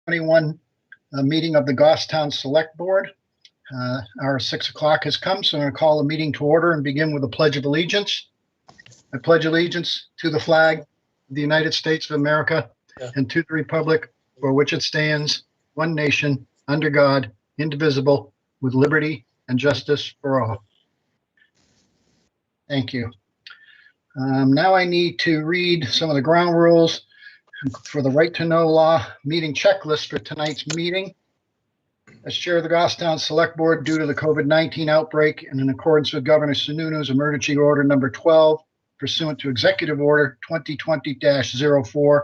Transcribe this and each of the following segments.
2021 meeting of the Goffstown Select Board. Our 6 o'clock has come, so I'm going to call the meeting to order and begin with a Pledge of Allegiance. I pledge allegiance to the flag of the United States of America and to the republic for which it stands, one nation, under God, indivisible, with liberty and justice for all. Thank you. Now I need to read some of the ground rules for the right to know law meeting checklist for tonight's meeting. As chair of the Goffstown Select Board, due to the COVID-19 outbreak and in accordance with Governor Sununu's emergency order number 12, pursuant to Executive Order 2020-04,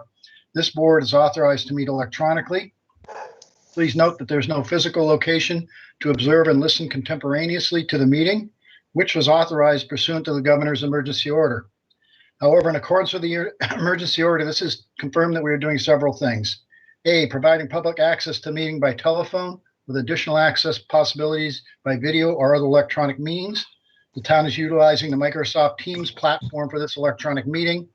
this board is authorized to meet electronically. Please note that there's no physical location to observe and listen contemporaneously to the meeting, which was authorized pursuant to the governor's emergency order. However, in accordance with the emergency order, this is confirmed that we are doing several things. A, providing public access to meeting by telephone with additional access possibilities by video or other electronic means. The town is utilizing the Microsoft Teams platform for this electronic meeting.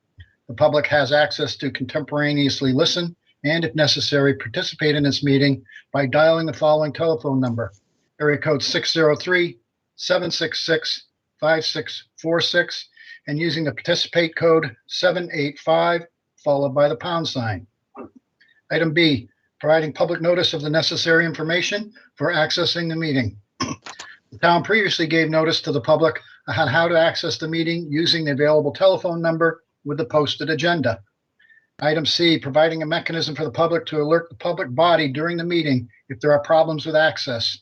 The public has access to contemporaneously listen and, if necessary, participate in this meeting by dialing the following telephone number: area code 603-766-5646, and using the participate code 785 followed by the pound sign. Item B, providing public notice of the necessary information for accessing the meeting. The town previously gave notice to the public on how to access the meeting using the available telephone number with the posted agenda. Item C, providing a mechanism for the public to alert the public body during the meeting if there are problems with access.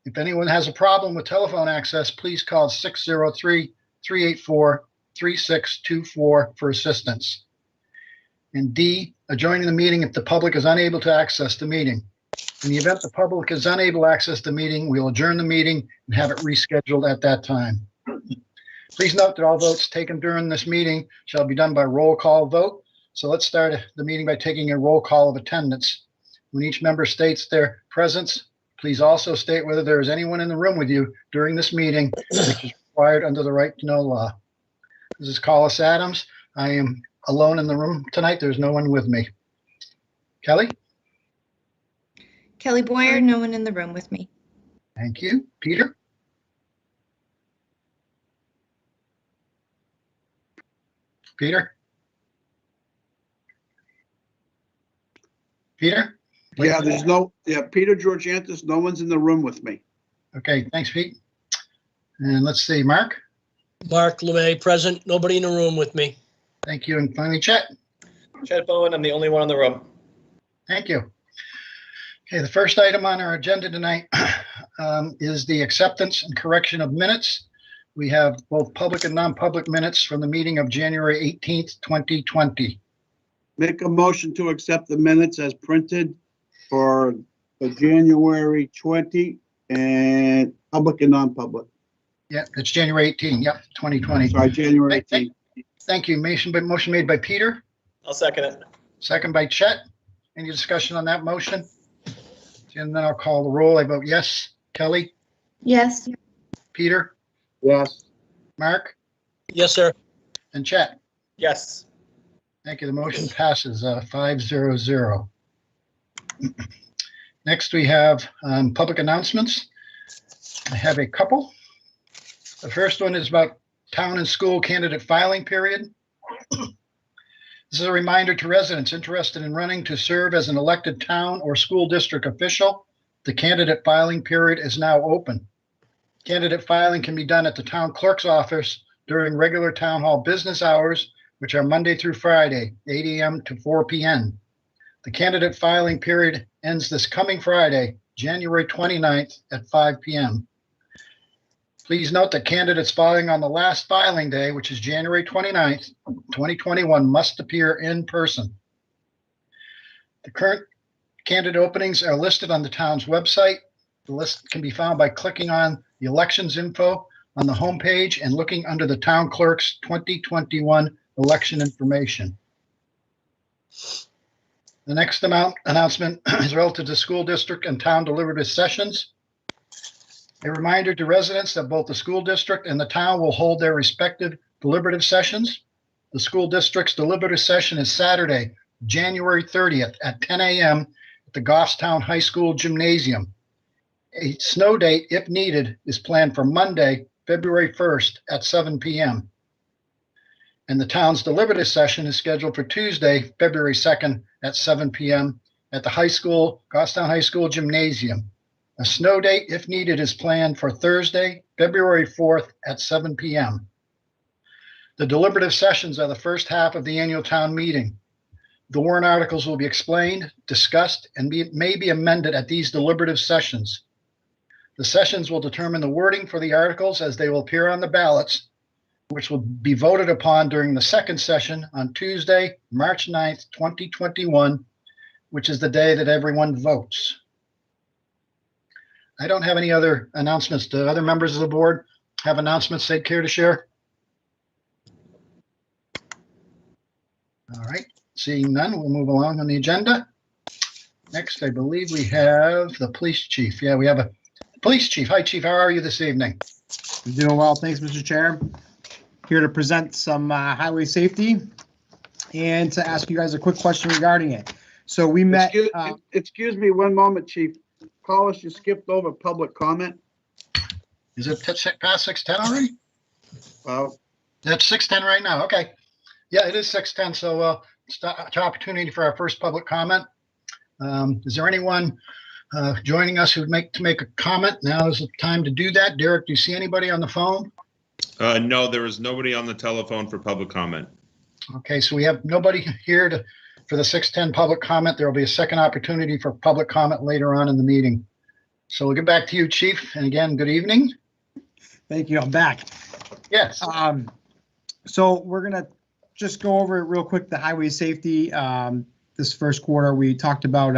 If anyone has a problem with telephone access, please call 603-384-3624 for assistance. And D, adjourning the meeting if the public is unable to access the meeting. In the event the public is unable to access the meeting, we will adjourn the meeting and have it rescheduled at that time. Please note that all votes taken during this meeting shall be done by roll call vote. So let's start the meeting by taking a roll call of attendance. When each member states their presence, please also state whether there is anyone in the room with you during this meeting, which is required under the right to know law. This is Collis Adams. I am alone in the room tonight. There's no one with me. Kelly? Kelly Boyer, no one in the room with me. Thank you. Peter? Peter? Peter? Yeah, Peter Georgiantis, no one's in the room with me. Okay, thanks, Pete. And let's see, Mark? Mark LeMay, present. Nobody in the room with me. Thank you. And finally, Chet? Chet Bowen, I'm the only one in the room. Thank you. Okay, the first item on our agenda tonight is the acceptance and correction of minutes. We have both public and non-public minutes from the meeting of January 18th, 2020. Make a motion to accept the minutes as printed for the January 20 and public and non-public. Yeah, it's January 18th. Yep, 2020. Sorry, January 18. Thank you. Motion made by Peter. I'll second it. Second by Chet. Any discussion on that motion? And then I'll call the roll. I vote yes. Kelly? Yes. Peter? Yes. Mark? Yes, sir. And Chet? Yes. Thank you. The motion passes 5-0-0. Next, we have public announcements. I have a couple. The first one is about town and school candidate filing period. This is a reminder to residents interested in running to serve as an elected town or school district official. The candidate filing period is now open. Candidate filing can be done at the town clerk's office during regular town hall business hours, which are Monday through Friday, 8 a.m. to 4 p.m. The candidate filing period ends this coming Friday, January 29th at 5 p.m. Please note that candidates filing on the last filing day, which is January 29th, 2021, must appear in person. The current candidate openings are listed on the town's website. The list can be found by clicking on the elections info on the homepage and looking under the town clerk's 2021 election information. The next announcement is relative to school district and town deliberative sessions. A reminder to residents that both the school district and the town will hold their respective deliberative sessions. The school district's deliberative session is Saturday, January 30th at 10 a.m. at the Goffstown High School Gymnasium. A snow date, if needed, is planned for Monday, February 1st at 7 p.m. And the town's deliberative session is scheduled for Tuesday, February 2nd at 7 p.m. at the Goffstown High School Gymnasium. A snow date, if needed, is planned for Thursday, February 4th at 7 p.m. The deliberative sessions are the first half of the annual town meeting. The warrant articles will be explained, discussed, and may be amended at these deliberative sessions. The sessions will determine the wording for the articles as they will appear on the ballots, which will be voted upon during the second session on Tuesday, March 9th, 2021, which is the day that everyone votes. I don't have any other announcements. Do other members of the board have announcements they'd care to share? All right, seeing none, we'll move along on the agenda. Next, I believe we have the police chief. Yeah, we have a police chief. Hi, chief. How are you this evening? I'm doing well, thanks, Mr. Chair. Here to present some highway safety and to ask you guys a quick question regarding it. So we met. Excuse me one moment, Chief. Collis, you skipped over public comment. Is it past 6:10 already? Well, That's 6:10 right now. Okay. Yeah, it is 6:10. So it's the opportunity for our first public comment. Is there anyone joining us who'd make a comment? Now is the time to do that. Derek, do you see anybody on the phone? No, there is nobody on the telephone for public comment. Okay, so we have nobody here for the 6:10 public comment. There will be a second opportunity for public comment later on in the meeting. So we'll get back to you, Chief. And again, good evening. Thank you, I'm back. Yes. So we're gonna just go over real quick the highway safety. This first quarter, we talked about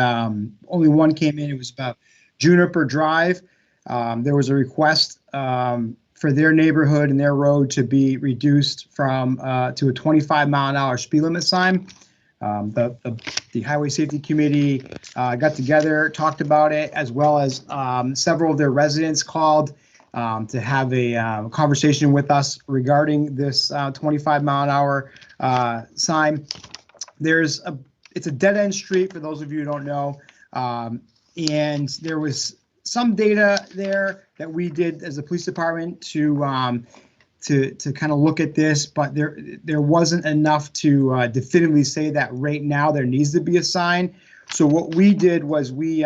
only one came in. It was about Juniper Drive. There was a request for their neighborhood and their road to be reduced from to a 25-mile-an-hour speed limit sign. The Highway Safety Committee got together, talked about it, as well as several of their residents called to have a conversation with us regarding this 25-mile-an-hour sign. It's a dead-end street, for those of you who don't know, and there was some data there that we did as a police department to kind of look at this, but there wasn't enough to definitively say that right now there needs to be a sign. So what we did was we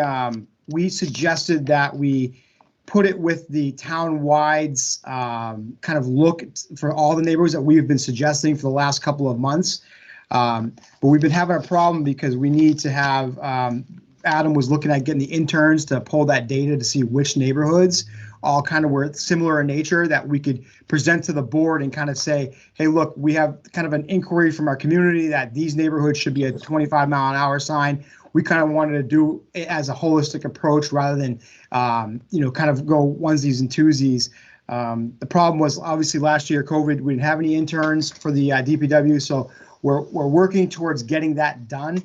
suggested that we put it with the town-wide's kind of look for all the neighborhoods that we've been suggesting for the last couple of months. But we've been having a problem because we need to have, Adam was looking at getting the interns to pull that data to see which neighborhoods all kind of were similar in nature that we could present to the board and kind of say, hey, look, we have kind of an inquiry from our community that these neighborhoods should be a 25-mile-an-hour sign. We kind of wanted to do it as a holistic approach rather than, kind of go onesies and twosies. The problem was obviously last year, COVID, we didn't have any interns for the DPW. So we're working towards getting that done.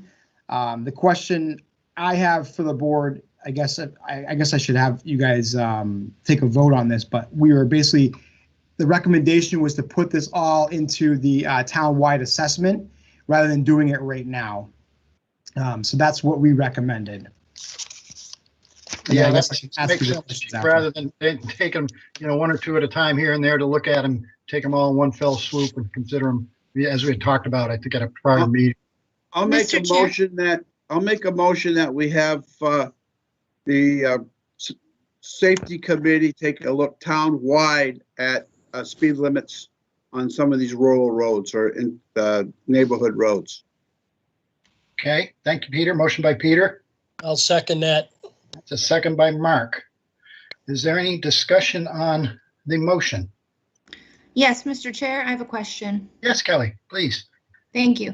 The question I have for the board, I guess I should have you guys take a vote on this, but we were basically, the recommendation was to put this all into the town-wide assessment rather than doing it right now. So that's what we recommended. Yeah, I guess that I should ask makes you the sense, questions Chief, after. rather than take them, one or two at a time here and there to look at them, take them all in one fell swoop and consider them, as we had talked about, I think at a prior meeting. I'll make Mr. a Chair? motion that we have the safety committee take a look town-wide at speed limits on some of these rural roads or in neighborhood roads. Okay, thank you, Peter. Motion by Peter. I'll second that. It's a second by Mark. Is there any discussion on the motion? Yes, Mr. Chair, I have a question. Yes, Kelly, please. Thank you.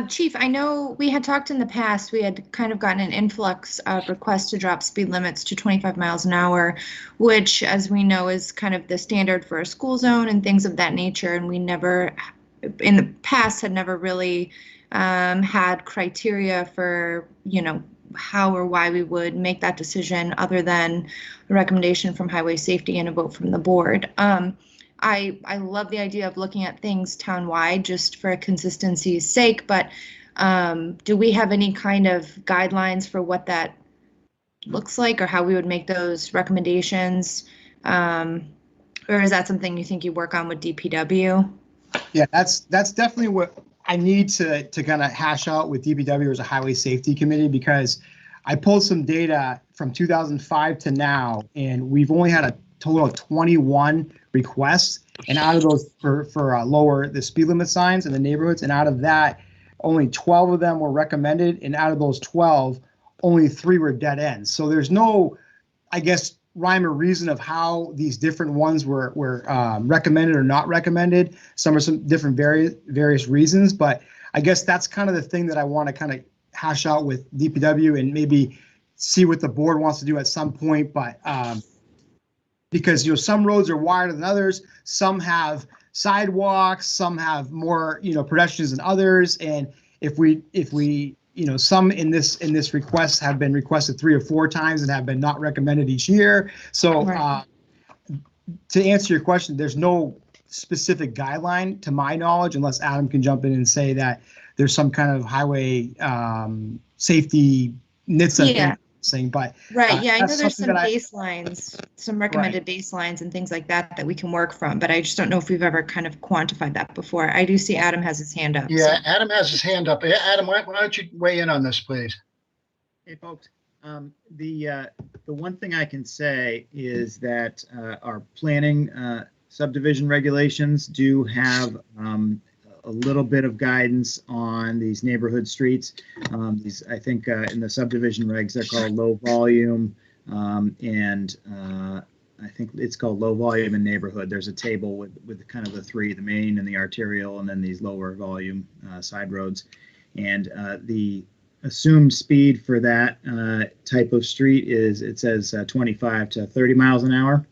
Chief, I know we had talked in the past, we had kind of gotten an influx of requests to drop speed limits to 25 miles an hour, which, as we know, is kind of the standard for a school zone and things of that nature. And we never, in the past, had never really had criteria for, how or why we would make that decision other than a recommendation from Highway Safety and a vote from the board. I love the idea of looking at things town-wide just for consistency's sake, but Do we have any kind of guidelines for what that looks like or how we would make those recommendations? Or is that something you think you work on with DPW? Yeah, that's definitely what I need to kind of hash out with DPW as a highway safety committee, because I pulled some data from 2005 to now, and we've only had a total of 21 requests, and out of those for lower the speed limit signs in the neighborhoods, and out of that, only 12 of them were recommended, and out of those 12, only 3 were dead ends. So there's no, I guess, rhyme or reason of how these different ones were recommended or not recommended. Some are some different various reasons, but I guess that's kind of the thing that I want to kind of hash out with DPW and maybe see what the board wants to do at some point. But because, you know, some roads are wider than others, some have sidewalks, some have more, you know, pedestrians than others, and if we you know, some in this request have been requested 3 or 4 times and have been not recommended each year. So Right. To answer your question, there's no specific guideline to my knowledge, unless Adam can jump in and say that there's some kind of highway safety NHTSA thing. But Right, yeah, I know that's there's something some that baselines, some recommended baselines and things like that we can work from, but I just don't know if we've ever kind of quantified that before. I do see Adam has his hand up. Yeah, so- Adam has his hand up. Yeah, Adam, why don't you weigh in on this, please? Hey, folks. The one thing I can say is that our planning subdivision regulations do have a little bit of guidance on these neighborhood streets. These, I think, in the subdivision regs, they're called low volume, and I think it's called low volume and neighborhood. There's a table with kind of the 3, the main and the arterial, and then these lower volume side roads. And the assumed speed for that type of street is, it says 25 to 30 miles an hour.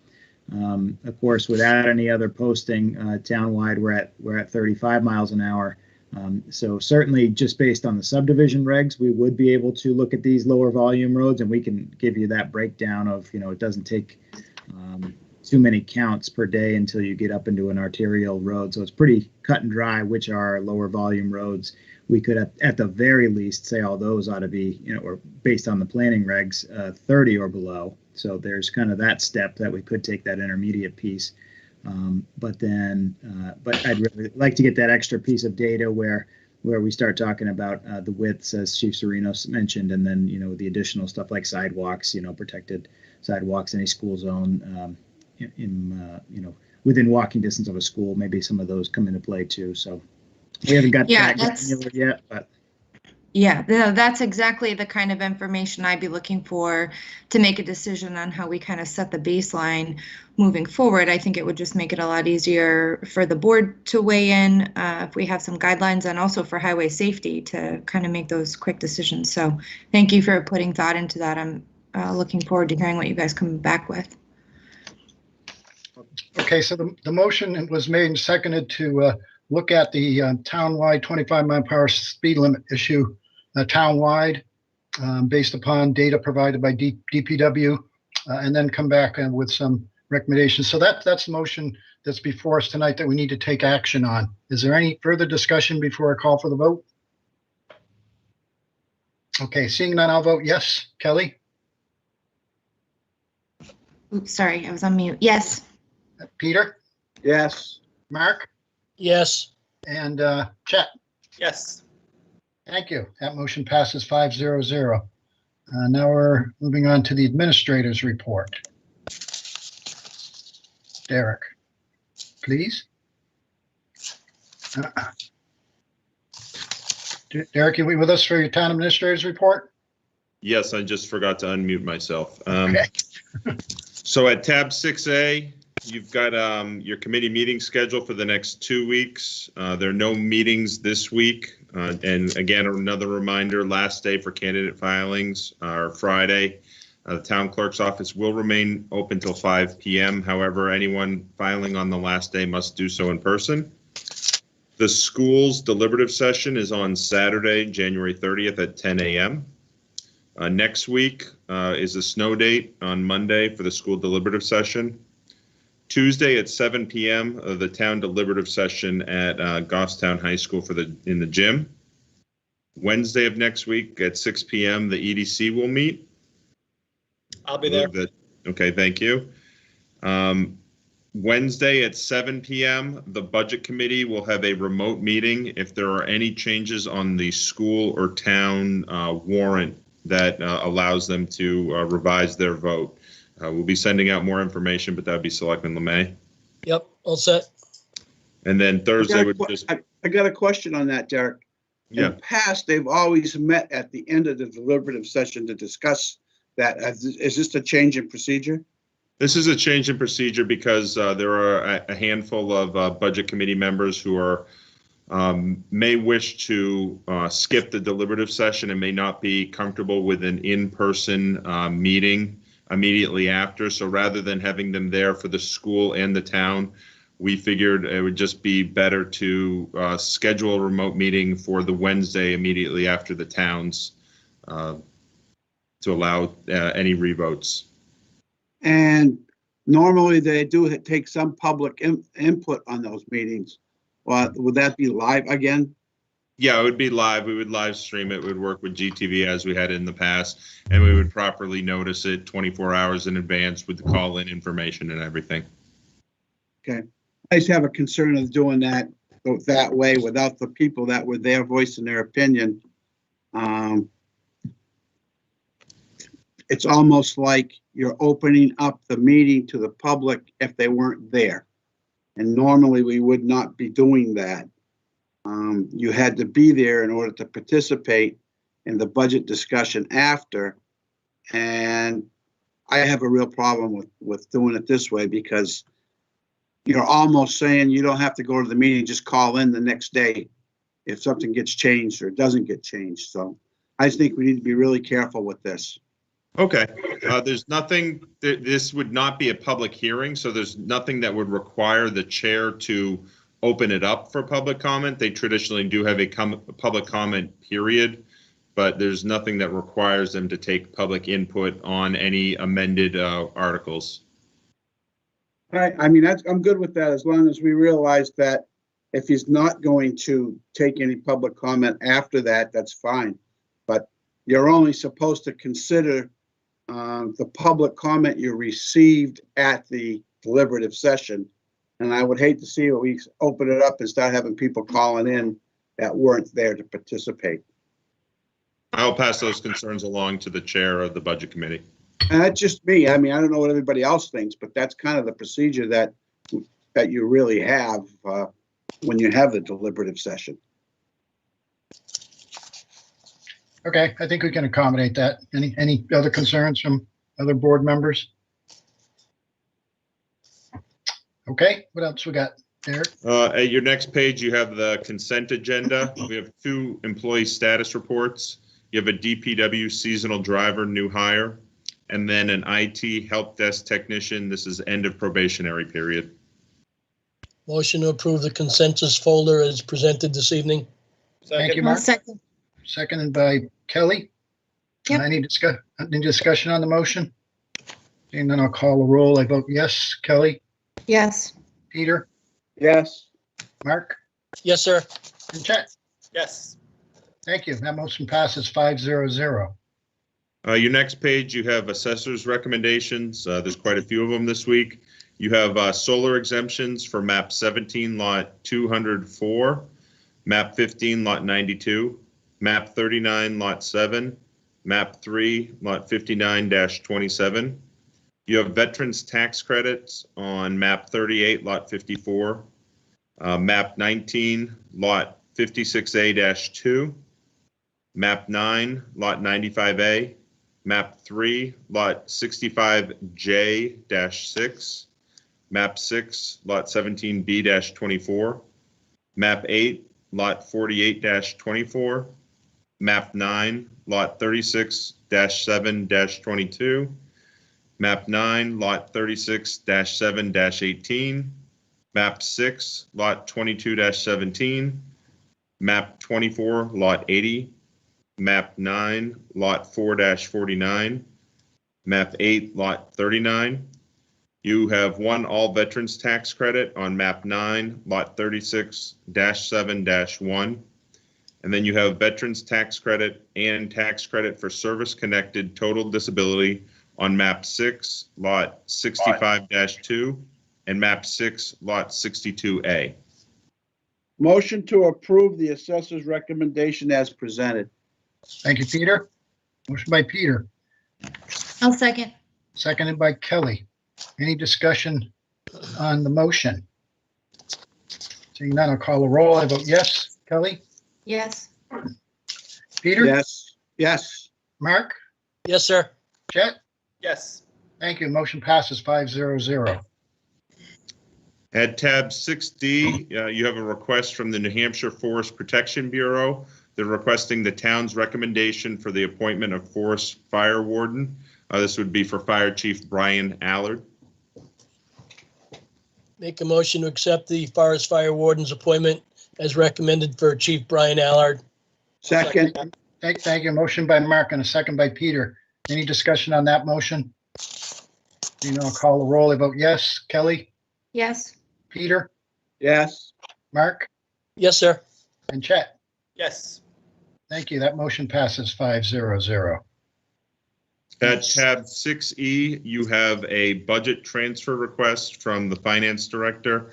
Of course, without any other posting townwide, we're at 35 miles an hour. So certainly, just based on the subdivision regs, we would be able to look at these lower volume roads, and we can give you that breakdown of, you know, it doesn't take too many counts per day until you get up into an arterial road. So it's pretty cut and dry which are lower volume roads. We could at the very least say all those ought to be, you know, or based on the planning regs, 30 or below. So there's kind of that step that we could take that intermediate piece. But I'd really like to get that extra piece of data where we start talking about the widths, as Chief Serino mentioned, and then, you know, the additional stuff like sidewalks, you know, protected sidewalks, any school zone, you know, within walking distance of a school. Maybe some of those come into play too. So we haven't got that granular yet, but. Yeah, no, that's exactly the kind of information I'd be looking for to make a decision on how we kind of set the baseline moving forward. I think it would just make it a lot easier for the board to weigh in if we have some guidelines, and also for highway safety to kind of make those quick decisions. So thank you for putting thought into that. I'm looking forward to hearing what you guys come back with. Okay, so the motion was made and seconded to look at the townwide 25 mile per hour speed limit issue townwide based upon data provided by DPW, and then come back with some recommendations. So that's the motion that's before us tonight that we need to take action on. Is there any further discussion before I call for the vote? Okay, seeing none, I'll vote yes. Kelly? Oops, sorry, I was on mute. Yes. Peter? Yes. Mark? Yes. And Chet? Yes. Thank you. That motion passes 5-0-0. Now we're moving on to the administrator's report. Derek, please. Derek, you with us for your town administrator's report? Yes, I just forgot to unmute myself. Okay. So at tab 6A, you've got your committee meeting schedule for the next 2 weeks. There are no meetings this week. And again, another reminder, last day for candidate filings are Friday. The town clerk's office will remain open till 5 p.m. However, anyone filing on the last day must do so in person. The school's deliberative session is on Saturday, January 30th at 10 a.m. Next week is a snow date on Monday for the school deliberative session. Tuesday at 7 p.m. The town deliberative session at Goffstown High School in the gym. Wednesday of next week at 6 PM, the EDC will meet. I'll be there. Okay, thank you. Wednesday at 7 PM, the Budget Committee will have a remote meeting. If there are any changes on the school or town warrant that allows them to revise their vote. We'll be sending out more information, but that would be Selectman Lemay. Yep, all set. And then Thursday would just, I got a question on that, Derek. In yeah. the past, they've always met at the end of the deliberative session to discuss that. Is this a change in procedure? This is a change in procedure because there are a handful of Budget Committee members who are may wish to skip the deliberative session and may not be comfortable with an in-person meeting immediately after. So rather than having them there for the school and the town, we figured it would just be better to schedule a remote meeting for the Wednesday immediately after the towns to allow any revotes. And normally they do take some public input on those meetings. Well, would that be live again? Yeah, it would be live. We would live stream it. We would work with GTV as we had in the past, and we would properly notice it 24 hours in advance with the call-in information and everything. Okay. I just have a concern of doing that way without the people that were there voicing their opinion. It's almost like you're opening up the meeting to the public if they weren't there. And normally we would not be doing that. You had to be there in order to participate in the budget discussion after. And I have a real problem with doing it this way because you're almost saying you don't have to go to the meeting, just call in the next day if something gets changed or doesn't get changed. So I just think we need to be really careful with this. Okay, there's nothing, this would not be a public hearing, so there's nothing that would require the chair to open it up for public comment. They traditionally do have a public comment period, but there's nothing that requires them to take public input on any amended articles. All right, I mean, I'm good with that as long as we realize that if he's not going to take any public comment after that, that's fine. But you're only supposed to consider the public comment you received at the deliberative session. And I would hate to see we open it up and start having people calling in that weren't there to participate. I'll pass those concerns along to the chair of the Budget Committee. And that's just me. I mean, I don't know what everybody else thinks, but that's kind of the procedure that you really have when you have the deliberative session. Okay, I think we can accommodate that. Any other concerns from other board members? Okay, what else we got, Derek? At your next page, you have the consent agenda. We have 2 employee status reports. You have a DPW seasonal driver, new hire, and then an IT help desk technician. This is end of probationary period. Motion to approve the consensus folder as presented this evening. Thank you, I'll Mark. second. Seconded by Kelly. Yep. Any discussion on the motion? And then I'll call the roll. I vote yes. Kelly, Yes. Peter, Yes. Mark, Yes, sir. and Chet. Yes. Thank you. That motion passes 5-0-0. Your next page, you have assessor's recommendations. There's quite a few of them this week. You have solar exemptions for map 17, lot 204, map 15, lot 92, map 39, lot 7, map 3, lot 59-27. You have veterans tax credits on map 38, lot 54, map 19, lot 56A-2, map 9, lot 95A, map 3, lot 65J-6, map 6, lot 17B-24, map 8, lot 48-24, map 9, lot 36-7-22, map 9, lot 36-7-18, map 6, lot 22-17, map 24, lot 80, map 9, lot 4-49, map 8, lot 39. You have 1 all veterans tax credit on map 9, lot 36-7-1. And then you have veterans tax credit and tax credit for service-connected total disability on map 6, lot 65-2, and map 6, lot 62A. Motion to approve the assessor's recommendation as presented. Thank you, Peter. Motion by Peter, I'll second. seconded by Kelly. Any discussion on the motion? Seeing none, I'll call a roll. I vote yes. Kelly? Yes. Peter? Yes, yes, Mark? Yes, sir. Chet? Yes. Thank you. Motion passes 500. At tab 6D, you have a request from the New Hampshire Forest Protection Bureau. They're requesting the town's recommendation for the appointment of forest fire warden. This would be for Fire Chief Brian Allard. Make a motion to accept the Forest Fire Warden's appointment as recommended for Chief Brian Allard. second, Thank you. Motion by Mark and a second by Peter. Any discussion on that motion? I'll call a roll. I vote yes. Kelly? Yes. Peter? yes, Mark? Yes, sir. And Chet? Yes. Thank you. That motion passes 500. At tab 6E, you have a budget transfer request from the finance director.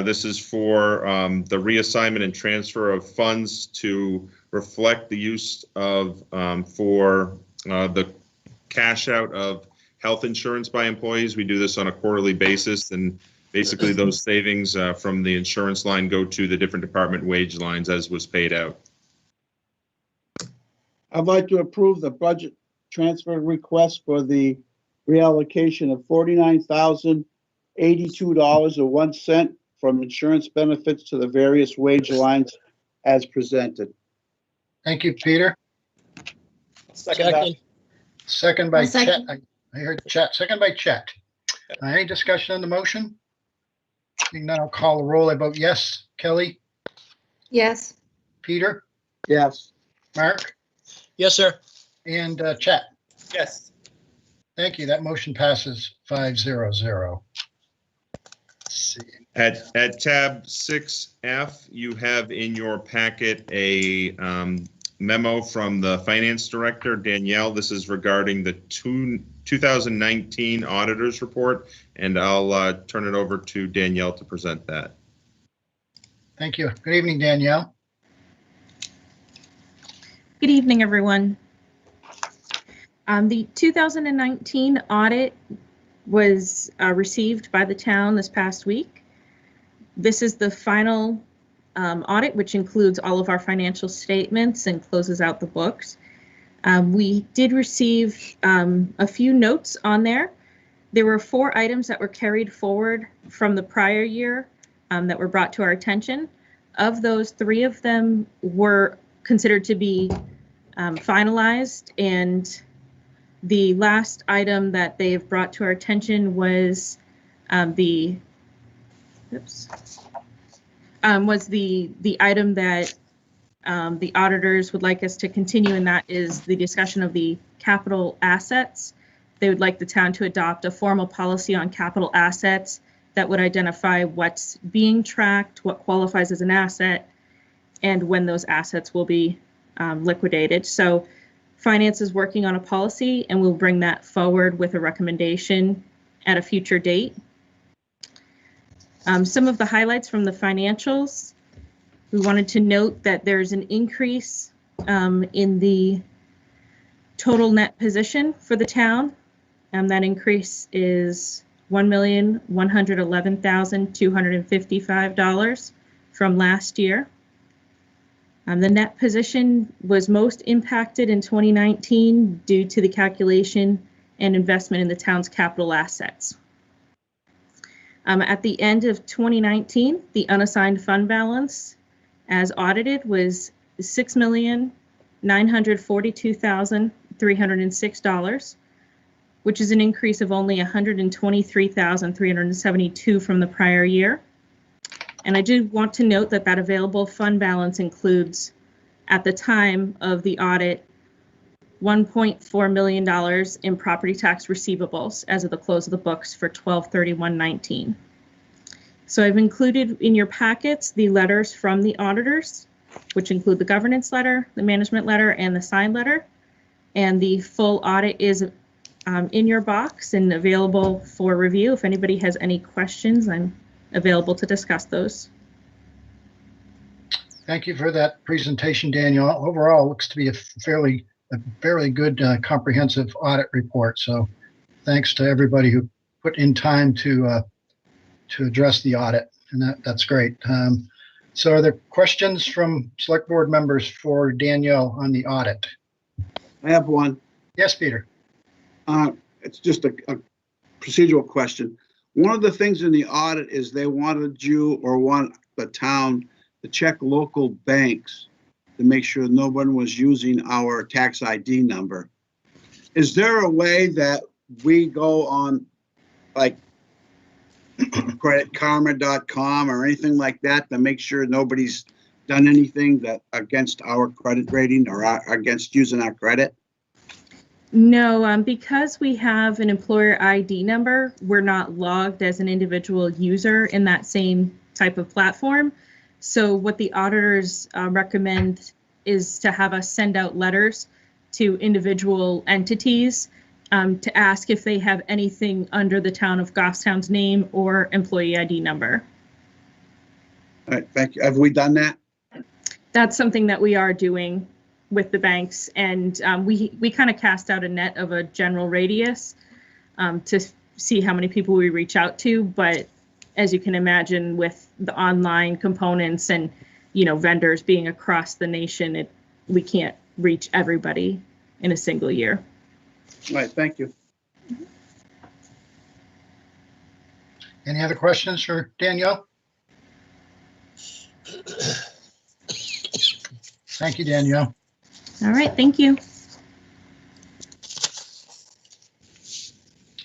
This is for the reassignment and transfer of funds to reflect the use of for the cash out of health insurance by employees. We do this on a quarterly basis, and basically those savings from the insurance line go to the different department wage lines as was paid out. I'd like to approve the budget transfer request for the reallocation of $49,082.01 from insurance benefits to the various wage lines as presented. Thank you, Peter. Second that. Second. Second by I'll Chet. second. I heard Chet. Second by Chet. Any discussion on the motion? Seeing none, I'll call a roll. I vote yes. Kelly? Yes. Peter? Yes, Mark? Yes, sir. And Chet? Yes. Thank you. That motion passes 500. Let's see. At tab 6F, you have in your packet a memo from the finance director, Danielle. This is regarding the 2019 auditor's report, and I'll turn it over to Danielle to present that. Thank you. Good evening, Danielle. Good evening, everyone. The 2019 audit was received by the town this past week. This is the final audit, which includes all of our financial statements and closes out the books. We did receive a few notes on there. There were 4 items that were carried forward from the prior year that were brought to our attention. Of those, 3 of them were considered to be finalized, and the last item that they've brought to our attention was the item that the auditors would like us to continue, and that is the discussion of the capital assets. They would like the town to adopt a formal policy on capital assets that would identify what's being tracked, what qualifies as an asset, and when those assets will be liquidated. So Finance is working on a policy, and we'll bring that forward with a recommendation at a future date. Some of the highlights from the financials: we wanted to note that there's an increase in the total net position for the town. That increase is $1,111,255 from last year. The net position was most impacted in 2019 due to the calculation and investment in the town's capital assets. At the end of 2019, the unassigned fund balance, as audited, was $6,942,306, which is an increase of only $123,372 from the prior year. And I do want to note that that available fund balance includes, at the time of the audit, $1.4 million in property tax receivables as of the close of the books for 12/31/19. So I've included in your packets the letters from the auditors which include the governance letter, the management letter, and the sign letter. And the full audit is in your box and available for review. If anybody has any questions, I'm available to discuss those. Thank you for that presentation, Daniel. Overall, it looks to be a fairly good comprehensive audit report. So thanks to everybody who put in time to address the audit, and that's great. So are there questions from select board members for Danielle on the audit? I have one. Yes, Peter. It's just a procedural question. One of the things in the audit is they wanted you or want the town to check local banks to make sure no one was using our tax ID number. Is there a way that we go on like creditkarma.com or anything like that to make sure nobody's done anything that against our credit rating or against using our credit? No, because we have an employer ID number, we're not logged as an individual user in that same type of platform. So what the auditors recommend is to have us send out letters to individual entities to ask if they have anything under the town of Goffstown's name or employee ID number. All right, thank you. Have we done that? That's something that we are doing with the banks, and we kind of cast out a net of a general radius to see how many people we reach out to. But as you can imagine, with the online components and vendors being across the nation, we can't reach everybody in a single year. All right, thank you. Any other questions for Danielle? Thank you, Danielle. All right, thank you.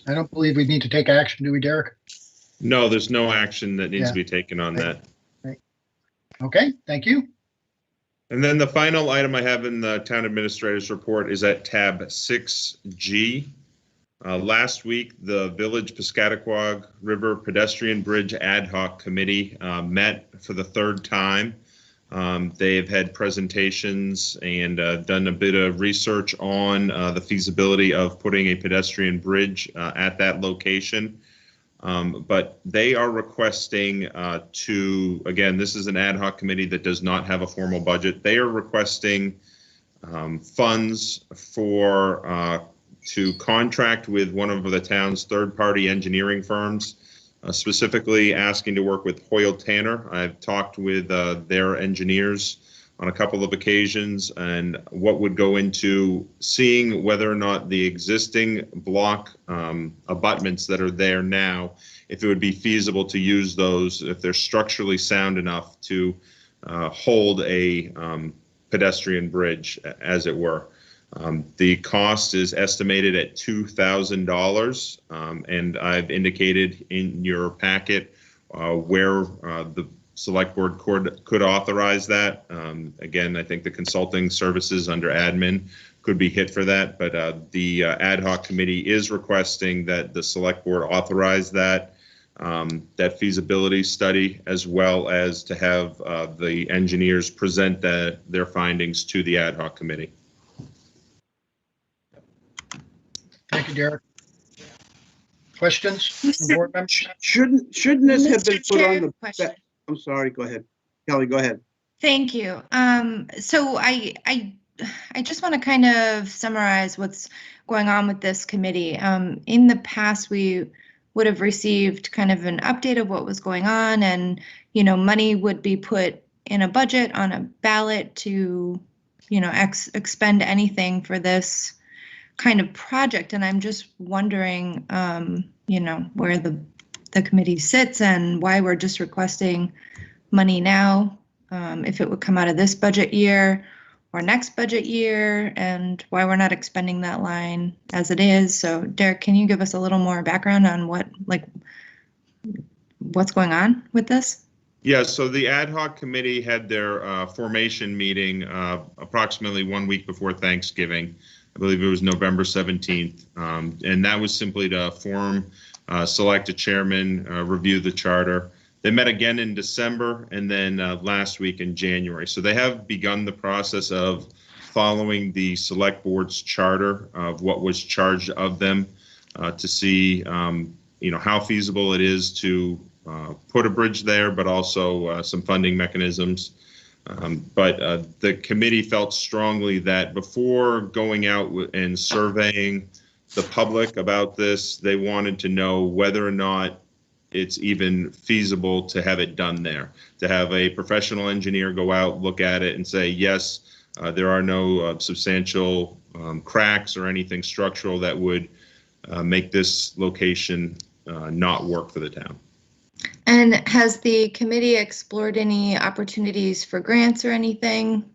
I don't believe we need to take action, do we, Derek? No, there's no action that needs to be taken on that. Right. Okay, thank you. And then the final item I have in the town administrator's report is at tab 6G. Last week, the Village Piscataquag River Pedestrian Bridge Ad Hoc Committee met for the third time. They have had presentations and done a bit of research on the feasibility of putting a pedestrian bridge at that location. But they are requesting again, this is an ad hoc committee that does not have a formal budget. They are requesting funds to contract with one of the town's third-party engineering firms, specifically asking to work with Hoyle Tanner. I've talked with their engineers on a couple of occasions, and what would go into seeing whether or not the existing block abutments that are there now, if it would be feasible to use those, if they're structurally sound enough to hold a pedestrian bridge, as it were. The cost is estimated at $2,000, and I've indicated in your packet where the select board could authorize that. Again, I think the consulting services under admin could be hit for that, but the ad hoc committee is requesting that the select board authorize that feasibility study, as well as to have the engineers present their findings to the ad hoc committee. Thank you, Derek. Questions from board members? Shouldn't this have been put on the? Question. I'm sorry. Go ahead, Kelly. Go ahead. Thank you. So I just want to kind of summarize what's going on with this committee. In the past, we would have received kind of an update of what was going on, and money would be put in a budget on a ballot to expend anything for this kind of project. And I'm just wondering where the committee sits and why we're just requesting money now, if it would come out of this budget year or next budget year, and why we're not expending that line as it is. So Derek, can you give us a little more background on what's going on with this? Yeah, so the ad hoc committee had their formation meeting approximately 1 week before Thanksgiving. I believe it was November 17th. And that was simply to select a chairman, review the charter, They met again in December and then last week in January. So they have begun the process of following the select board's charter of what was charged of them to see, how feasible it is to put a bridge there, but also some funding mechanisms. But the committee felt strongly that before going out and surveying the public about this, they wanted to know whether or not it's even feasible to have it done there, to have a professional engineer go out, look at it and say, yes, there are no substantial cracks or anything structural that would make this location not work for the town. And has the committee explored any opportunities for grants or anything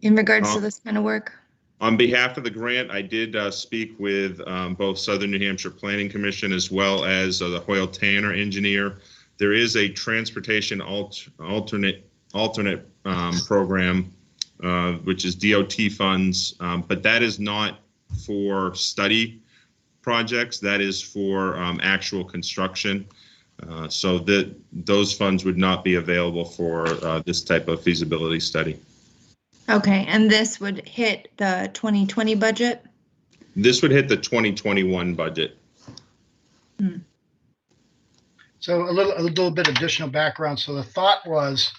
in regards to this kind of work? On behalf of the grant, I did speak with both Southern New Hampshire Planning Commission as well as the Hoyle Tanner engineer. There is a transportation alternate program, which is DOT funds, but that is not for study projects. That is for actual construction. So those funds would not be available for this type of feasibility study. Okay, and this would hit the 2020 budget? This would hit the 2021 budget. So a little bit additional background. So the thought was,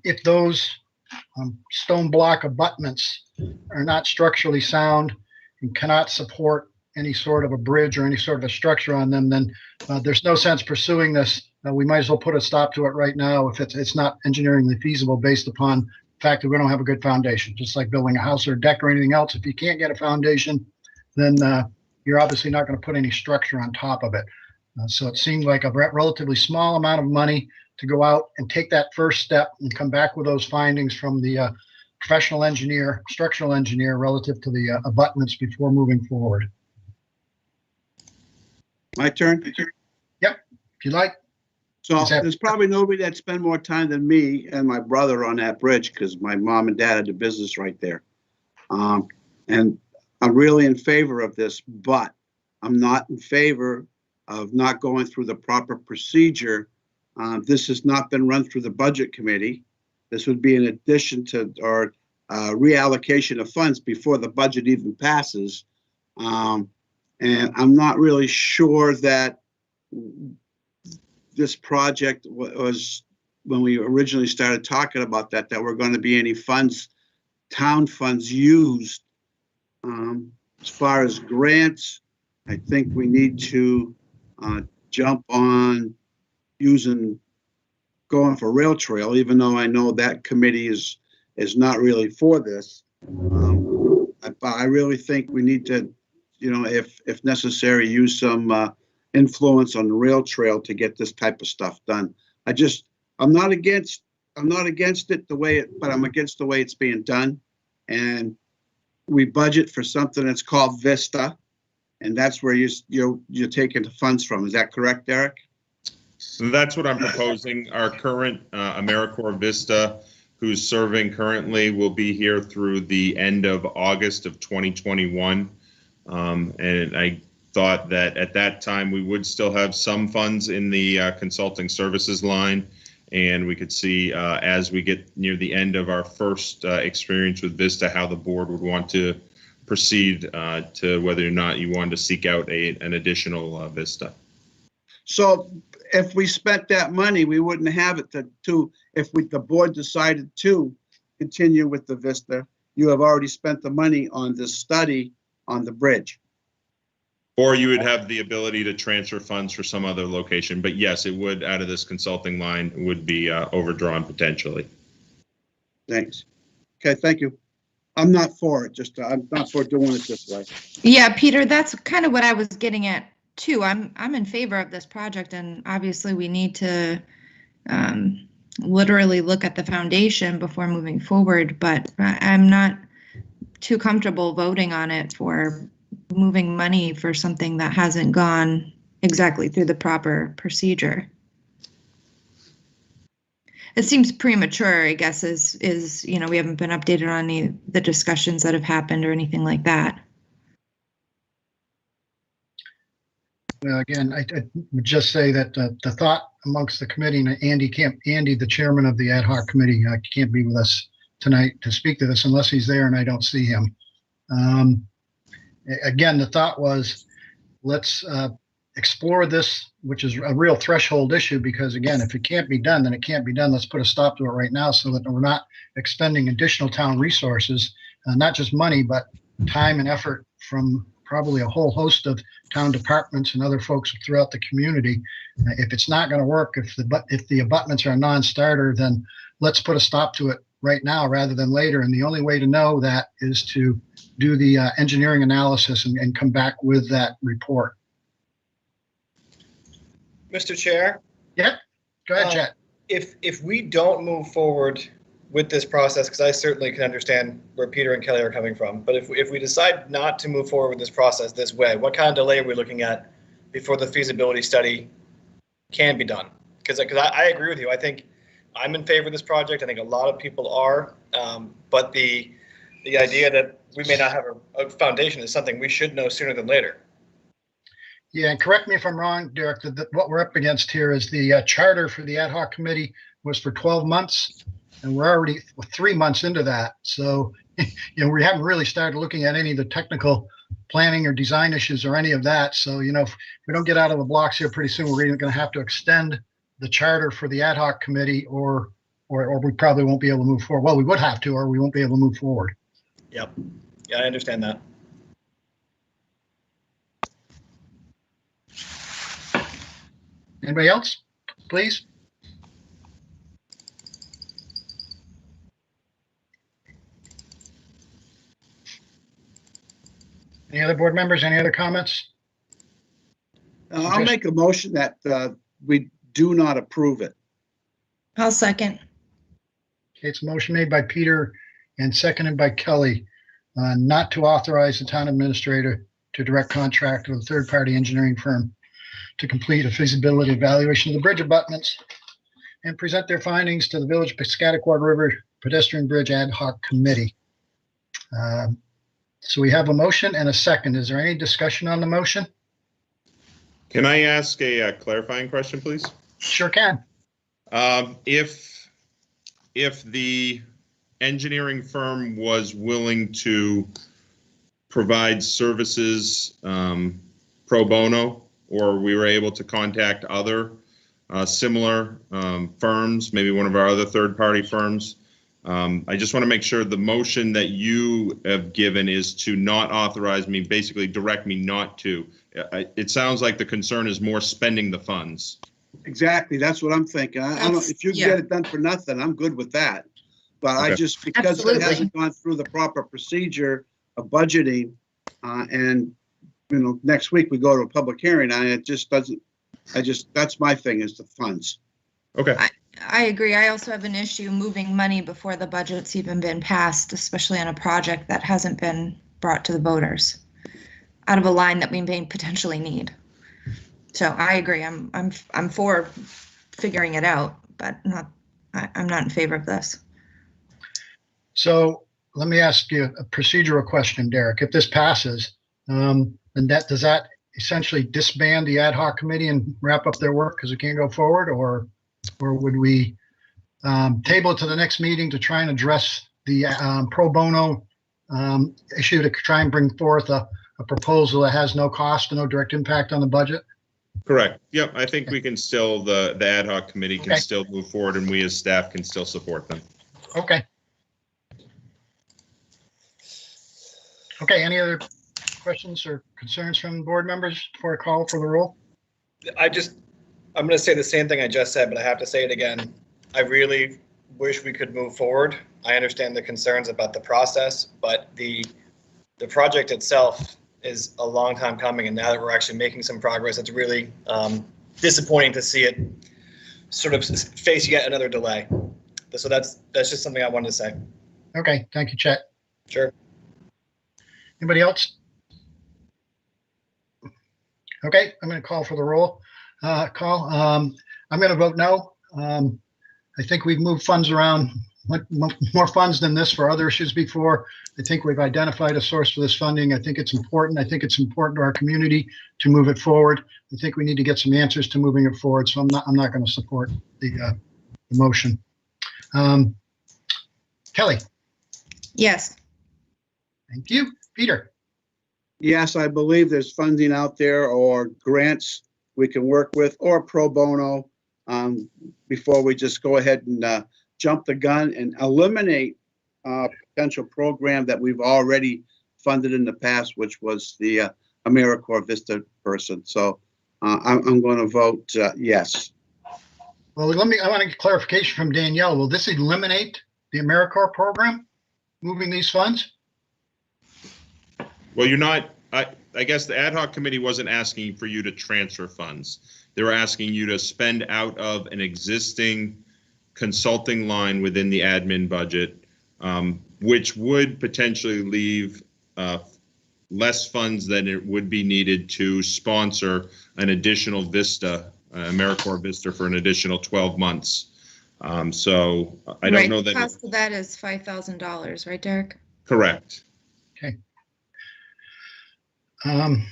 if those stone block abutments are not structurally sound and cannot support any sort of a bridge or any sort of a structure on them, then there's no sense pursuing this. We might as well put a stop to it right now if it's not engineeringly feasible based upon the fact that we don't have a good foundation. Just like building a house or a deck or anything else, if you can't get a foundation, then you're obviously not going to put any structure on top of it. So it seemed like a relatively small amount of money to go out and take that first step and come back with those findings from the professional engineer, structural engineer, relative to the abutments before moving forward. My turn? Yep, if you like. So there's probably nobody that spent more time than me and my brother on that bridge because my mom and dad had a business right there. And I'm really in favor of this, but I'm not in favor of not going through the proper procedure. This has not been run through the budget committee. This would be in addition to our reallocation of funds before the budget even passes. And I'm not really sure that this project was, when we originally started talking about that were going to be any funds, town funds used. As far as grants, I think we need to jump on going for rail trail, even though I know that committee is not really for this. I really think we need to, if necessary, use some influence on the rail trail to get this type of stuff done. I'm not against it but I'm against the way it's being done. And we budget for something that's called Vista, and that's where you're taking the funds from. Is that correct, Derek? So that's what I'm proposing. Our current AmeriCorps Vista, who's serving currently, will be here through the end of August of 2021. And I thought that at that time we would still have some funds in the consulting services line, and we could see as we get near the end of our first experience with Vista how the board would want to proceed to whether or not you wanted to seek out an additional Vista. So if we spent that money, we wouldn't have it if the board decided to continue with the Vista. You have already spent the money on this study on the bridge. Or you would have the ability to transfer funds for some other location. But yes, it would, out of this consulting line, would be overdrawn potentially. Thanks. Okay, thank you. I'm not for it. I'm not for doing it this way. Yeah, Peter, that's kind of what I was getting at too. I'm in favor of this project, and obviously we need to literally look at the foundation before moving forward, but I'm not too comfortable voting on it for moving money for something that hasn't gone exactly through the proper procedure. It seems premature, I guess, is we haven't been updated on any of the discussions that have happened or anything like that. Again, I would just say that the thought amongst the committee, and Andy, the chairman of the ad hoc committee, can't be with us tonight to speak to this unless he's there and I don't see him. Again, the thought was, let's explore this, which is a real threshold issue, because again, if it can't be done, then it can't be done. Let's put a stop to it right now so that we're not expending additional town resources, not just money, but time and effort from probably a whole host of town departments and other folks throughout the community. If it's not going to work, if the abutments are a non-starter, then let's put a stop to it right now rather than later. And the only way to know that is to do the engineering analysis and come back with that report. Mr. Chair, Yep. Go ahead, Chet. if we don't move forward with this process, because I certainly can understand where Peter and Kelly are coming from, but if we decide not to move forward with this process this way, what kind of delay are we looking at before the feasibility study can be done? Because I agree with you. I think I'm in favor of this project. I think a lot of people are, but the idea that we may not have a foundation is something we should know sooner than later. Yeah, and correct me if I'm wrong, Derek, that what we're up against here is the charter for the ad hoc committee was for 12 months, and we're already 3 months into that. So, we haven't really started looking at any of the technical planning or design issues or any of that. So, if we don't get out of the blocks here pretty soon, we're either going to have to extend the charter for the ad hoc committee or we probably won't be able to move forward. Well, we would have to, or we won't be able to move forward. Yep. Yeah, I understand that. Anybody else, please? Any other board members, any other comments? I'll make a motion that we do not approve it. I'll second. Okay, it's a motion made by Peter and seconded by Kelly, not to authorize the town administrator to direct contract with a third-party engineering firm to complete a feasibility evaluation of the bridge abutments and present their findings to the Village Piscataqua River Pedestrian Bridge Ad Hoc Committee. So we have a motion and a second. Is there any discussion on the motion? Can I ask a clarifying question, please? Sure can. If the engineering firm was willing to provide services pro bono, or we were able to contact other similar firms, maybe one of our other third-party firms, I just want to make sure the motion that you have given is to not authorize me, basically direct me not to. It sounds like the concern is more spending the funds. Exactly, that's what I'm thinking. I don't, if you can get it done for nothing, I'm good with that. But I just, because Absolutely. it hasn't gone through the proper procedure of budgeting, and next week we go to a public hearing, and it just doesn't. That's my thing, is the funds. Okay. I agree. I also have an issue moving money before the budget's even been passed, especially on a project that hasn't been brought to the voters out of a line that we may potentially need. So I agree. I'm for figuring it out, but I'm not in favor of this. So let me ask you a procedural question, Derek. If this passes, then does that essentially disband the ad hoc committee and wrap up their work because it can't go forward, or would we table it to the next meeting to try and address the pro bono issue, to try and bring forth a proposal that has no cost and no direct impact on the budget? Correct. Yep. I think we can still, the ad hoc committee can Okay. still move forward, and we as staff can still support them. Okay. Okay, any other questions or concerns from board members before I call for the roll? I'm going to say the same thing I just said, but I have to say it again. I really wish we could move forward. I understand the concerns about the process, but the project itself is a long time coming, and now that we're actually making some progress, it's really disappointing to see it sort of face yet another delay. So that's just something I wanted to say. Okay, thank you, Chet. Sure. Anybody else? Okay, I'm going to call for the roll. I'm going to vote no. I think we've moved funds around more funds than this for other issues before. I think we've identified a source for this funding. I think it's important. I think it's important to our community to move it forward. I think we need to get some answers to moving it forward. So I'm not going to support the motion. Kelly. Yes. Thank you. Peter. Yes, I believe there's funding out there or grants we can work with or pro bono before we just go ahead and jump the gun and eliminate potential program that we've already funded in the past, which was the AmeriCorps Vista person. So I'm going to vote yes. Well, I want to get clarification from Danielle. Will this eliminate the AmeriCorps program, moving these funds? Well, you're not, I guess the ad hoc committee wasn't asking for you to transfer funds. They were asking you to spend out of an existing consulting line within the admin budget, which would potentially leave less funds than it would be needed to sponsor an additional Vista, AmeriCorps Vista for an additional 12 months. So I don't know that. The cost of that is $5,000, right, Derek? Correct. Okay. I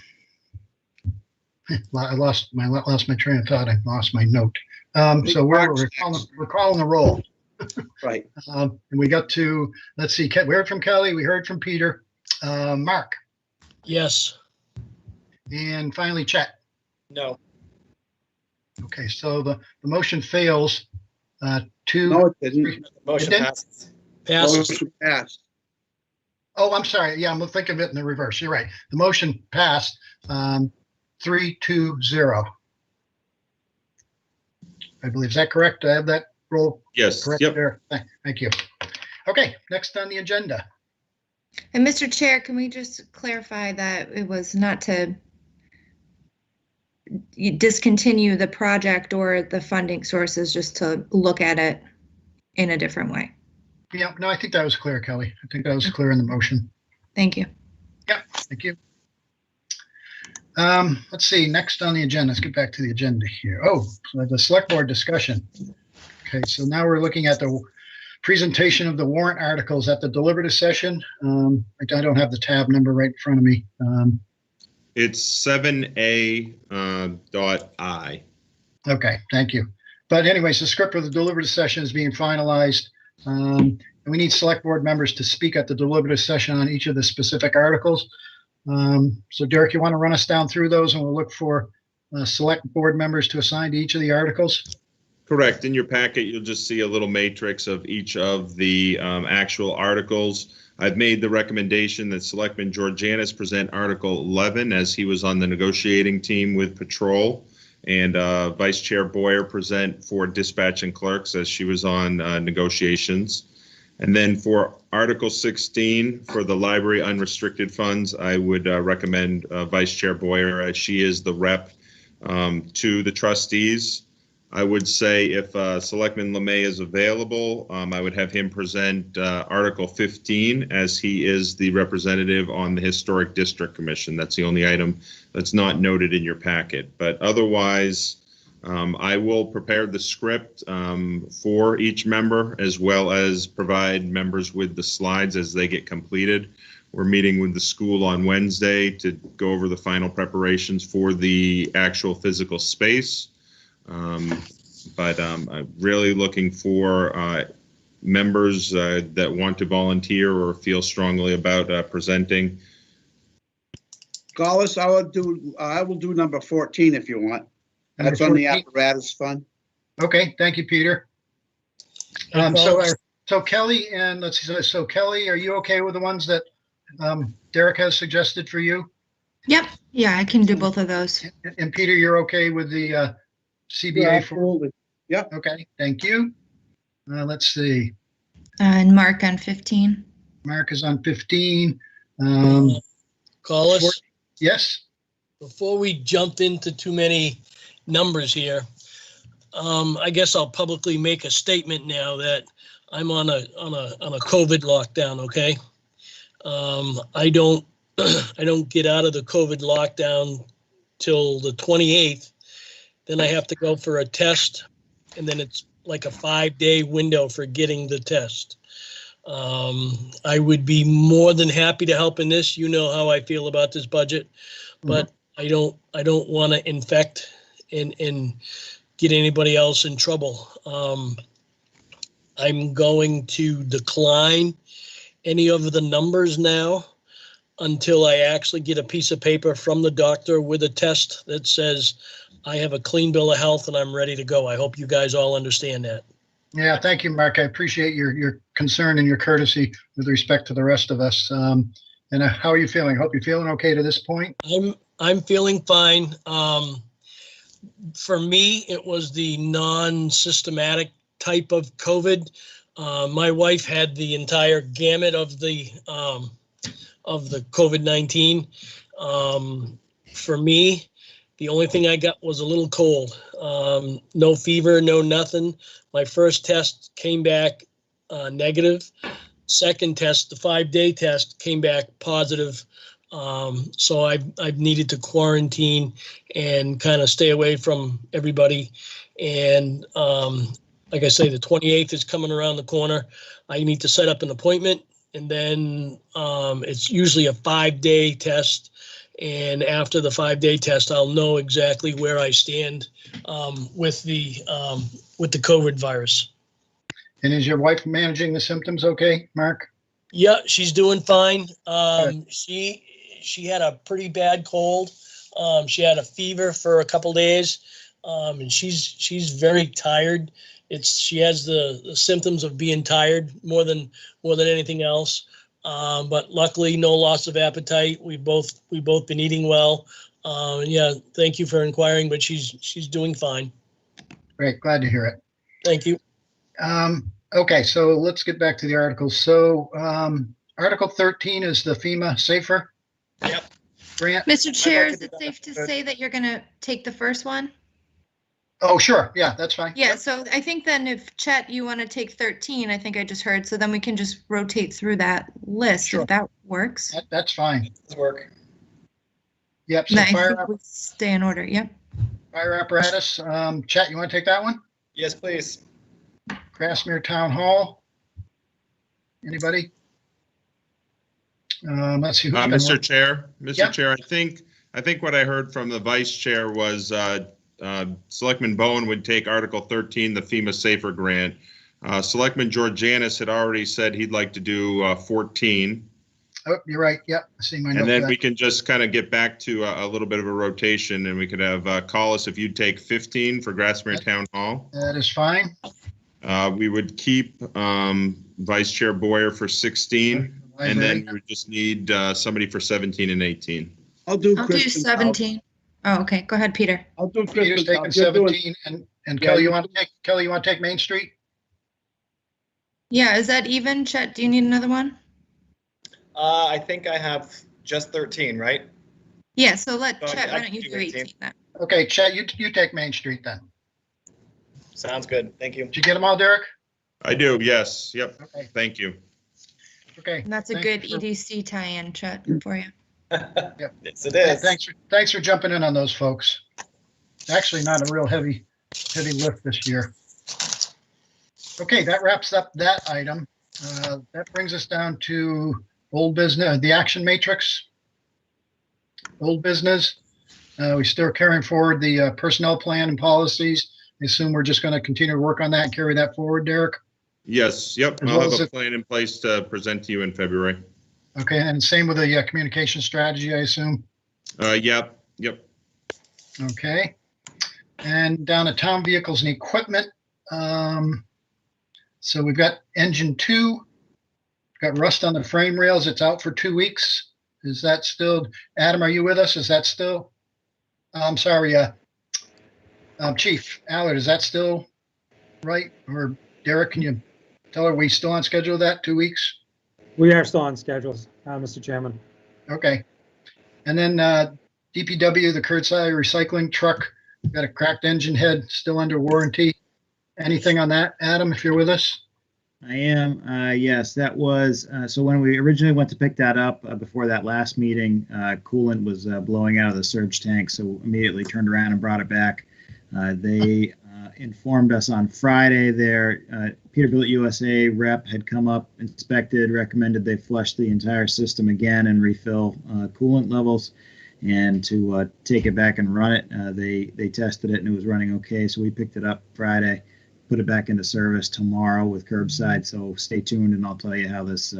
lost my train of thought. I lost my note. So we're calling the roll. Right. And we got to, let's see, we heard from Kelly, we heard from Peter. Mark. Yes. And finally, Chet. No. Okay, so the motion fails. No, it didn't. Motion It did? passes. Passes. Motion passed. Oh, I'm sorry. Yeah, I'm thinking of it in the reverse. You're right. The motion passed 3-2-0. I believe. Is that correct? I have that roll Yes. correct Yep. there. Thank you. Okay, next on the agenda. And Mr. Chair, can we just clarify that it was not to discontinue the project or the funding sources, just to look at it in a different way? Yeah, no, I think that was clear, Kelly. I think that was clear in the motion. Thank you. Yeah, thank you. Let's see, next on the agenda, let's get back to the agenda here. Oh, so the select board discussion. Okay, so now we're looking at the presentation of the warrant articles at the deliberative session. I don't have the tab number right in front of me. It's 7A dot I. Okay, thank you. But anyways, the script of the deliberative session is being finalized. And we need select board members to speak at the deliberative session on each of the specific articles. So Derek, you want to run us down through those, and we'll look for select board members to assign to each of the articles? Correct. In your packet, you'll just see a little matrix of each of the actual articles. I've made the recommendation that Selectman Georgianis present Article 11 as he was on the negotiating team with Patrol, and Vice Chair Boyer present for dispatch and clerks as she was on negotiations. And then for Article 16, for the library unrestricted funds, I would recommend Vice Chair Boyer, as she is the rep to the trustees. I would say if Selectman LeMay is available, I would have him present Article 15, as he is the representative on the Historic District Commission. That's the only item that's not noted in your packet. But otherwise, I will prepare the script for each member, as well as provide members with the slides as they get completed. We're meeting with the school on Wednesday to go over the final preparations for the actual physical space. But I'm really looking for members that want to volunteer or feel strongly about presenting. Gaulis, I will do number 14 if you want. That's on the apparatus fund. Okay, thank you, Peter. So Kelly, and let's see, so Kelly, are you okay with the ones that Derek has suggested for you? Yep. Yeah, I can do both of those. And Peter, you're okay with the CBA? Yeah, absolutely. Yep. Okay, thank you. Let's see. And Mark on 15. Mark is on 15. Collis, Yes? before we jump into too many numbers here, I guess I'll publicly make a statement now that I'm on a COVID lockdown. Okay, I don't get out of the COVID lockdown till the 28th. Then I have to go for a test, and then it's like a 5-day window for getting the test. I would be more than happy to help in this. You know how I feel about this budget, but I don't want to infect and get anybody else in trouble. I'm going to decline any of the numbers now until I actually get a piece of paper from the doctor with a test that says I have a clean bill of health and I'm ready to go. I hope you guys all understand that. Yeah, thank you, Mark. I appreciate your concern and your courtesy with respect to the rest of us. And how are you feeling? Hope you're feeling okay to this point. I'm feeling fine. For me, it was the non-systematic type of COVID. My wife had the entire gamut of the COVID-19. For me, the only thing I got was a little cold. No fever, no nothing. My first test came back negative. Second test, the 5-day test, came back positive. So I've needed to quarantine and kind of stay away from everybody. And like I say, the 28th is coming around the corner. I need to set up an appointment, and then it's usually a 5-day test. And after the 5-day test, I'll know exactly where I stand with the COVID virus. And is your wife managing the symptoms okay, Mark? Yeah, she's doing fine. She had a pretty bad cold. She had a fever for a couple days, and she's very tired. She has the symptoms of being tired more than anything else. But luckily, no loss of appetite. We've both been eating well. Yeah, thank you for inquiring, but she's doing fine. Great, glad to hear it. Thank you. Okay, so let's get back to the articles. So Article 13 is the FEMA SAFER. Yep. Grant. Mr. Chair, is it safe to say that you're going to take the first one? Oh, sure. Yeah, that's fine. Yeah, so I think then if Chet, you want to take 13, I think I just heard, so then we can just rotate through that list Sure. if that works. That's fine. Does work. Yep. So Nice, fire we stay in order, yep. apparatus. Chet, you want to take that one? Yes, please. Grassmere Town Hall. Anybody? Let's see. Mr. Chair, Yep. Chair, I think what I heard from the vice chair was Selectman Bowen would take Article 13, the FEMA SAFER grant. Selectman Georgianis had already said he'd like to do 14. Oh, you're right. Yep. I see my note. And then we can just kind of get back to a little bit of a rotation, and we could have Collis, if you'd take 15 for Grassmere Town Hall. That is fine. We would keep Vice Chair Boyer for 16, and then we would just need somebody for 17 and 18. I'll do 17. Oh, okay, go ahead, Peter. I'll do Peter's Kristen. taking 17, and Kelly, you want to take Main Street? Yeah, is that even? Chet, do you need another one? I think I have just 13, right? Yeah, so let So Chet, I why don't you can do do 18 18. then? Okay, Chet, you take Main Street then. Sounds good. Thank you. Did you get them all, Derek? I do, yes. Yep. Okay. Thank you. Okay. And that's a Thank good you for- EDC tie-in, Chet, for you. Yes, it Yeah, is. thanks for jumping in on those, folks. Actually, not a real heavy lift this year. Okay, that wraps up that item. That brings us down to old business, the action matrix. Old business. We're still carrying forward the personnel plan and policies. I assume we're just going to continue to work on that and carry that forward, Derek? Yes, yep. As I'll well have as a plan in place to present to you in February. Okay, and same with the communication strategy, I assume? Yep. Okay. And down to town vehicles and equipment. So we've got engine 2, we've got rust on the frame rails. It's out for 2 weeks. Is that still, Adam, are you with us? Is that still, I'm sorry, Chief Allard, is that still right? Or Derek, can you tell her we still on schedule that 2 weeks? We are still on schedules, Mr. Chairman. Okay. And then DPW, the curbside recycling truck, got a cracked engine head, still under warranty. Anything on that, Adam, if you're with us? I am, yes, that was, so when we originally went to pick that up before that last meeting, coolant was blowing out of the surge tank, so immediately turned around and brought it back. They informed us on Friday their Peterbilt USA rep had come up, inspected, recommended they flush the entire system again and refill coolant levels, and to take it back and run it. They tested it and it was running okay, so we picked it up Friday, put it back into service tomorrow with curbside. So stay tuned, and I'll tell you how this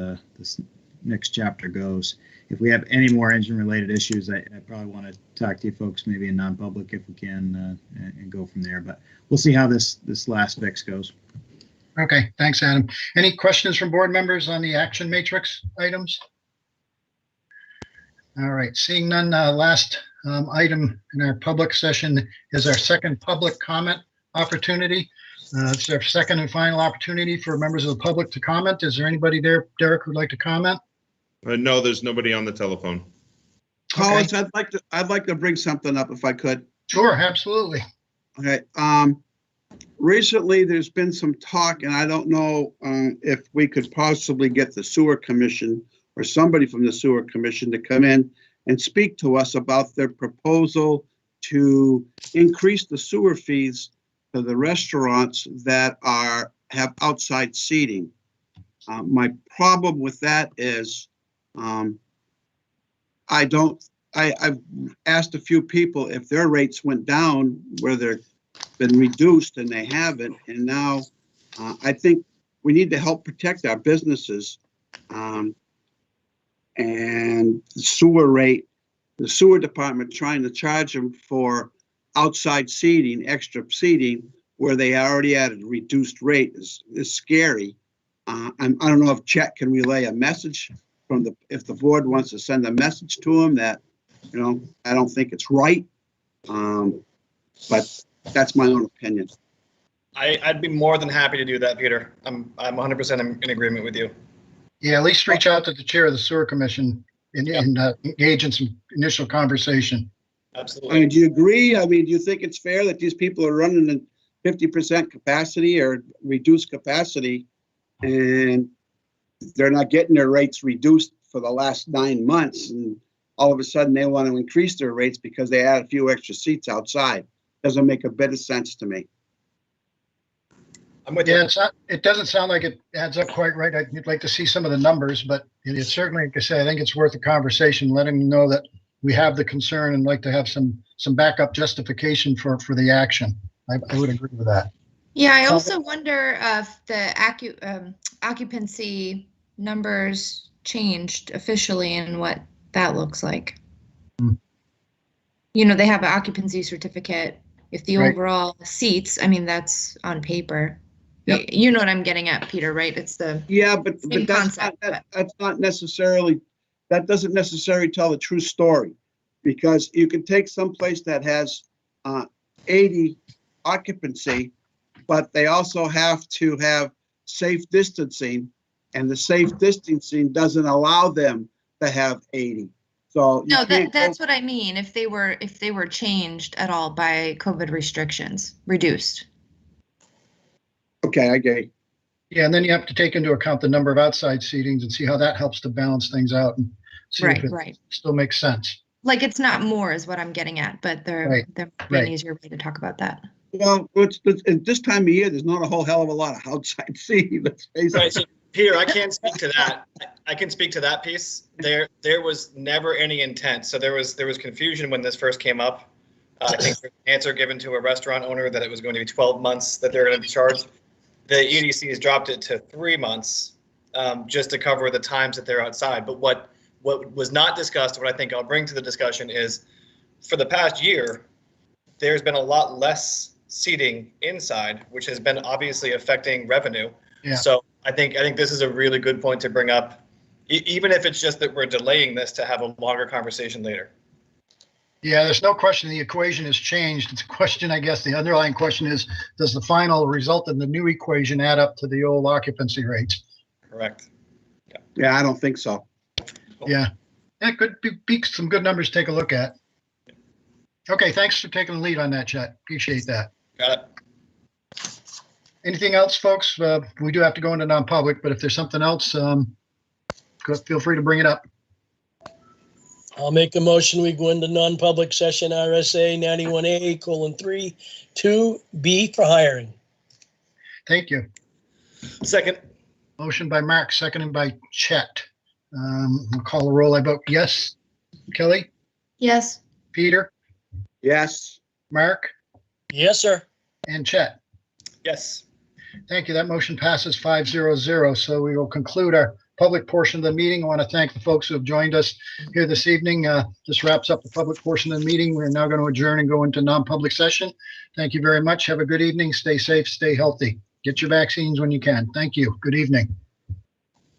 next chapter goes. If we have any more engine-related issues, I probably want to talk to you folks, maybe in non-public if we can, and go from there. But we'll see how this last fix goes. Okay, thanks, Adam. Any questions from board members on the action matrix items? All right, seeing none, last item in our public session is our second public comment opportunity. It's our second and final opportunity for members of the public to comment. Is there anybody there, Derek, who'd like to comment? No, there's nobody on the telephone. Collins, I'd like to bring something up if I could. Sure, absolutely. Okay. Recently, there's been some talk, and I don't know if we could possibly get the sewer commission or somebody from the sewer commission to come in and speak to us about their proposal to increase the sewer fees for the restaurants that have outside seating. My problem with that is I've asked a few people if their rates went down where they've been reduced, and they haven't. And now I think we need to help protect our businesses. And the sewer rate, the sewer department trying to charge them for outside seating, extra seating, where they already at a reduced rate is scary. I don't know if Chet can relay a message if the board wants to send a message to him that, I don't think it's right. But that's my own opinion. I'd be more than happy to do that, Peter. I'm 100% in agreement with you. Yeah, at least reach out to the chair of the sewer commission and engage in some initial conversation. Absolutely. Do you agree? I mean, do you think it's fair that these people are running at 50% capacity or reduced capacity, and they're not getting their rates reduced for the last 9 months, and all of a sudden they want to increase their rates because they add a few extra seats outside? Doesn't make a bit of sense to me. I'm with you. It doesn't sound like it adds up quite right. I'd like to see some of the numbers, but it's certainly, like I said, I think it's worth a conversation, letting them know that we have the concern and like to have some backup justification for the action. I would agree with that. Yeah, I also wonder if the occupancy numbers changed officially and what that looks like. They have an occupancy certificate. If the overall seats, I mean, that's on paper. Yep. You know what I'm getting at, Peter, right? It's the but same concept. That's not necessarily, that doesn't necessarily tell the true story, because you can take some place that has 80 occupancy, but they also have to have safe distancing, and the safe distancing doesn't allow them to have 80. So no, that's what I mean. If they were changed at all by COVID restrictions, reduced. Okay, I get it. Yeah, and then you have to take into account the number of outside seatings and see how that helps to balance things out and see if it still makes sense. Like, it's not more is what I'm getting at, but there might be an easier way to talk about that. Well, at this time of year, there's not a whole hell of a lot of outside seating. Let's face it. Right, so Peter, I can't speak to that. I can speak to that piece. There was never any intent. So there was confusion when this first came up. I think there's an answer given to a restaurant owner that it was going to be 12 months that they're going to be charged. The EDC has dropped it to 3 months just to cover the times that they're outside. But what was not discussed, what I think I'll bring to the discussion is, for the past year, there's been a lot less seating inside, which has been obviously affecting revenue. Yeah. So I think this is a really good point to bring up, even if it's just that we're delaying this to have a longer conversation later. Yeah, there's no question the equation has changed. It's a question, I guess, the underlying question is, does the final result in the new equation add up to the old occupancy rates? Correct. Yeah, I don't think so. Yeah, that could be some good numbers to take a look at. Okay, thanks for taking the lead on that, Chet. Appreciate that. Got it. Anything else, folks? We do have to go into non-public, but if there's something else, feel free to bring it up. I'll make a motion. We go into non-public session RSA 91A:3, 2B for hiring. Thank you. Second. Motion by Mark, seconded by Chet. I'll call the roll. I vote yes. Kelly, Yes. Peter, Yes. Mark, Yes, sir. and Chet. Yes. Thank you. That motion passes 5-0-0. So we will conclude our public portion of the meeting. I want to thank the folks who have joined us here this evening. This wraps up the public portion of the meeting. We're now going to adjourn and go into non-public session. Thank you very much. Have a good evening. Stay safe, stay healthy. Get your vaccines when you can. Thank you. Good evening.